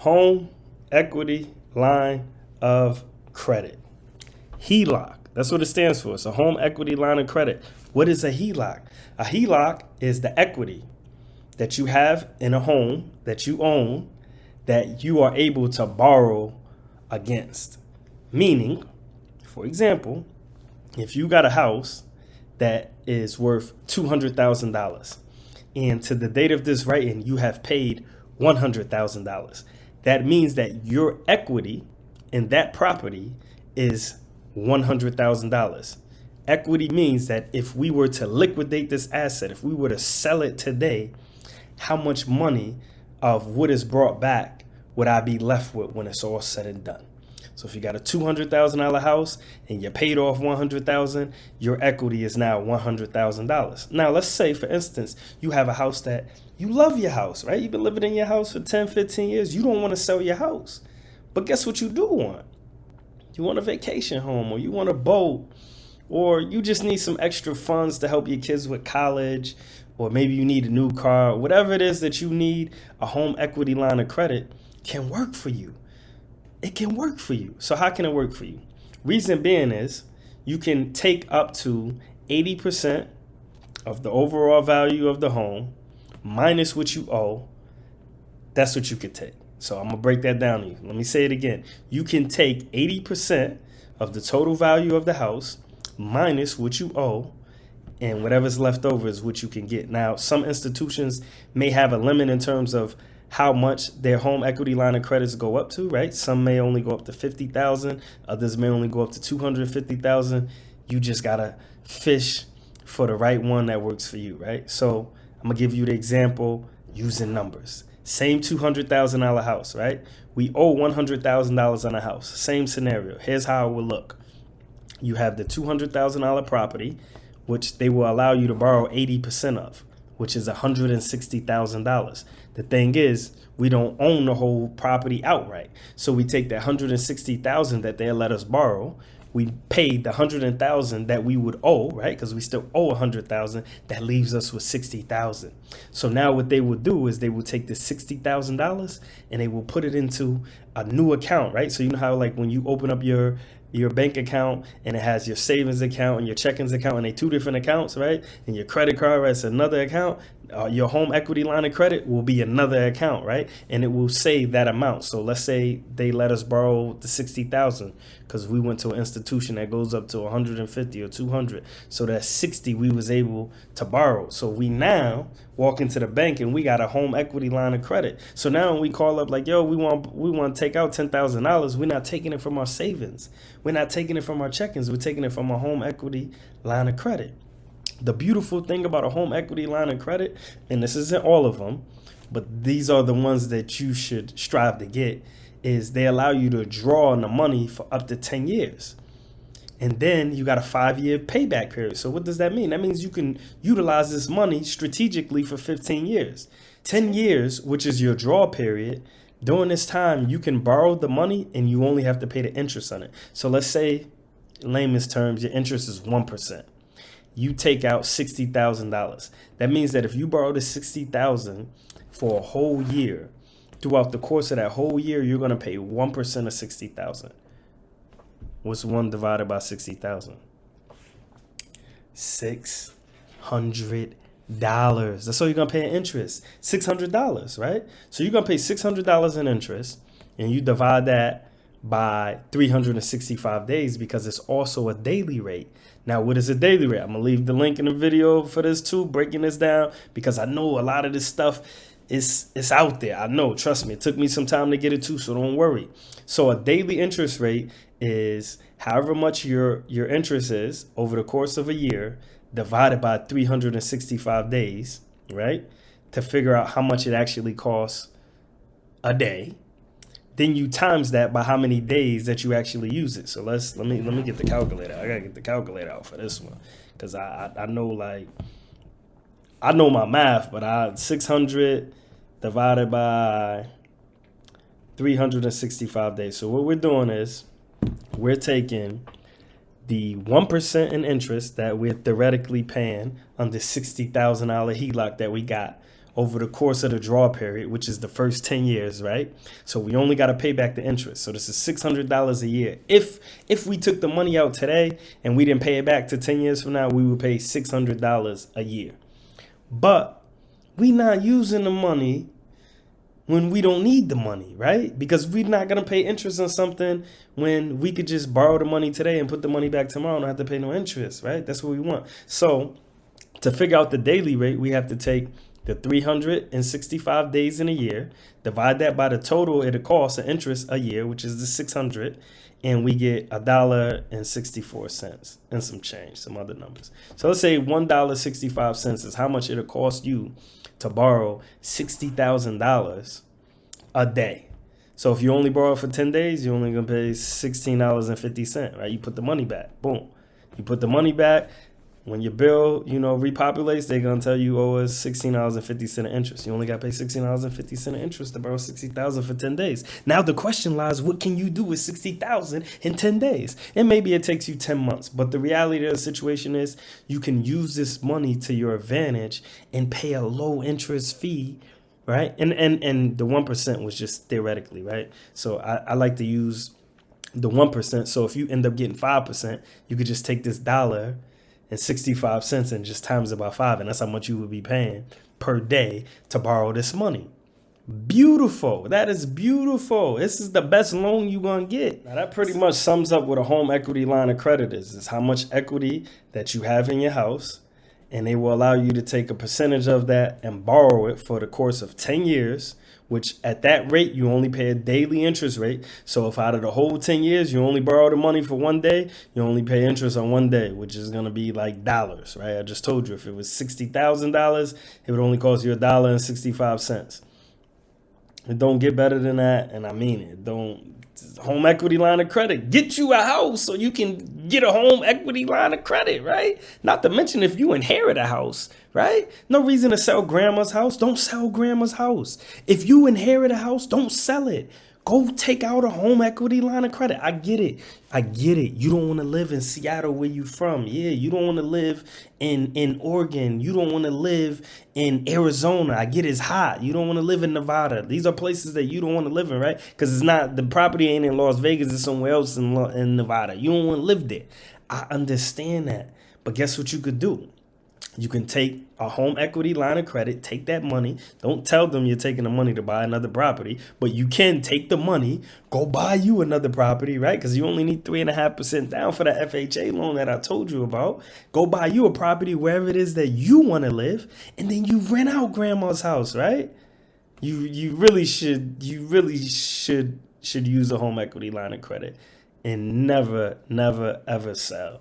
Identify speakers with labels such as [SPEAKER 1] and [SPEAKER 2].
[SPEAKER 1] Home equity line of credit. HELOC. That's what it stands for. It's a home equity line of credit. What is a HELOC? A HELOC is the equity that you have in a home that you own that you are able to borrow against. Meaning, for example, if you got a house that is worth $200,000 and to the date of this writing, you have paid $100,000. That means that your equity in that property is $100,000. Equity means that if we were to liquidate this asset, if we were to sell it today, how much money of what is brought back would I be left with when it's all said and done? So if you got a $200,000 house and you paid off $100,000, your equity is now $100,000. Now, let's say, for instance, you have a house that you love your house, right? You've been living in your house for 10, 15 years. You don't want to sell your house. But guess what you do want? You want a vacation home, or you want a boat, or you just need some extra funds to help your kids with college, or maybe you need a new car. Whatever it is that you need, a home equity line of credit can work for you. It can work for you. So how can it work for you? Reason being is you can take up to 80% of the overall value of the home minus what you owe. That's what you could take. So I'm going to break that down to you. Let me say it again. You can take 80% of the total value of the house minus what you owe, and whatever's left over is what you can get. Now, some institutions may have a limit in terms of how much their home equity line of credits go up to, right? Some may only go up to $50,000. Others may only go up to $250,000. You just got to fish for the right one that works for you, right? So I'm going to give you the example using numbers. Same $200,000 house, right? We owe $100,000 on a house. Same scenario. Here's how it will look. You have the $200,000 property, which they will allow you to borrow 80% of, which is $160,000. The thing is, we don't own the whole property outright. So we take that $160,000 that they let us borrow. We paid the $100,000 that we would owe, right? Because we still owe $100,000. That leaves us with $60,000. So now what they will do is they will take the $60,000 and they will put it into a new account, right? So you know how, like, when you open up your bank account and it has your savings account and your checkings account, and they two different accounts, right? And your credit card, that's another account. Your home equity line of credit will be another account, right? And it will save that amount. So let's say they let us borrow the $60,000 because we went to an institution that goes up to 150 or 200. So that 60 we was able to borrow. So we now walk into the bank and we got a home equity line of credit. So now when we call up like, yo, we want to take out $10,000, we're not taking it from our savings. We're not taking it from our check-ins. We're taking it from a home equity line of credit. The beautiful thing about a home equity line of credit, and this isn't all of them, but these are the ones that you should strive to get, is they allow you to draw on the money for up to 10 years. And then you got a 5-year payback period. So what does that mean? That means you can utilize this money strategically for 15 years. 10 years, which is your draw period. During this time, you can borrow the money and you only have to pay the interest on it. So let's say, in layman's terms, your interest is 1%. You take out $60,000. That means that if you borrow the $60,000 for a whole year, throughout the course of that whole year, you're going to pay 1% of $60,000. What's 1 divided by 60,000? $600. That's all you're going to pay in interest. $600, right? So you're going to pay $600 in interest, and you divide that by 365 days because it's also a daily rate. Now, what is a daily rate? I'm going to leave the link in the video for this too, breaking this down, because I know a lot of this stuff is out there. I know, trust me, it took me some time to get it too, so don't worry. So a daily interest rate is however much your interest is over the course of a year divided by 365 days, right? To figure out how much it actually costs a day. Then you times that by how many days that you actually use it. So let me get the calculator. I gotta get the calculator out for this one, because I know I know my math, but 600 divided by 365 days. So what we're doing is we're taking the 1% in interest that we're theoretically paying on the $60,000 HELOC that we got over the course of the draw period, which is the first 10 years, right? So we only got to pay back the interest. So this is $600 a year. If we took the money out today and we didn't pay it back to 10 years from now, we would pay $600 a year. But we not using the money when we don't need the money, right? Because we're not going to pay interest on something when we could just borrow the money today and put the money back tomorrow and not have to pay no interest, right? That's what we want. So to figure out the daily rate, we have to take the 365 days in a year, divide that by the total it'll cost of interest a year, which is the 600, and we get $1.64 and some change, some other numbers. So let's say $1.65 is how much it'll cost you to borrow $60,000 a day. So if you only borrow for 10 days, you're only gonna pay $16.50, right? You put the money back, boom. You put the money back. When your bill, repopulates, they're going to tell you owe us $16.50 in interest. You only got to pay $16.50 in interest to borrow $60,000 for 10 days. Now the question lies, what can you do with $60,000 in 10 days? And maybe it takes you 10 months. But the reality of the situation is you can use this money to your advantage and pay a low interest fee, right? And the 1% was just theoretically, right? So I like to use the 1%. So if you end up getting 5%, you could just take this dollar and 65 cents and just times it by 5, and that's how much you would be paying per day to borrow this money. Beautiful. That is beautiful. This is the best loan you're going to get. Now that pretty much sums up what a home equity line of credit is. It's how much equity that you have in your house, and they will allow you to take a percentage of that and borrow it for the course of 10 years, which at that rate, you only pay a daily interest rate. So if out of the whole 10 years, you only borrow the money for one day, you only pay interest on one day, which is going to be like dollars, right? I just told you if it was $60,000, it would only cost you $1.65. It don't get better than that, and I mean it. Home equity line of credit. Get you a house so you can get a home equity line of credit, right? Not to mention if you inherit a house, right? No reason to sell grandma's house. Don't sell grandma's house. If you inherit a house, don't sell it. Go take out a home equity line of credit. I get it. You don't want to live in Seattle where you from. Yeah, you don't want to live in Oregon. You don't want to live in Arizona. I get it's hot. You don't want to live in Nevada. These are places that you don't want to live in, right? Because the property ain't in Las Vegas. It's somewhere else in Nevada. You don't want to live there. I understand that. But guess what you could do? You can take a home equity line of credit, take that money. Don't tell them you're taking the money to buy another property, but you can take the money, go buy you another property, right? Because you only need 3.5% down for that FHA loan that I told you about. Go buy you a property wherever it is that you want to live, and then you rent out grandma's house, right? You really should use a home equity line of credit and never, ever sell.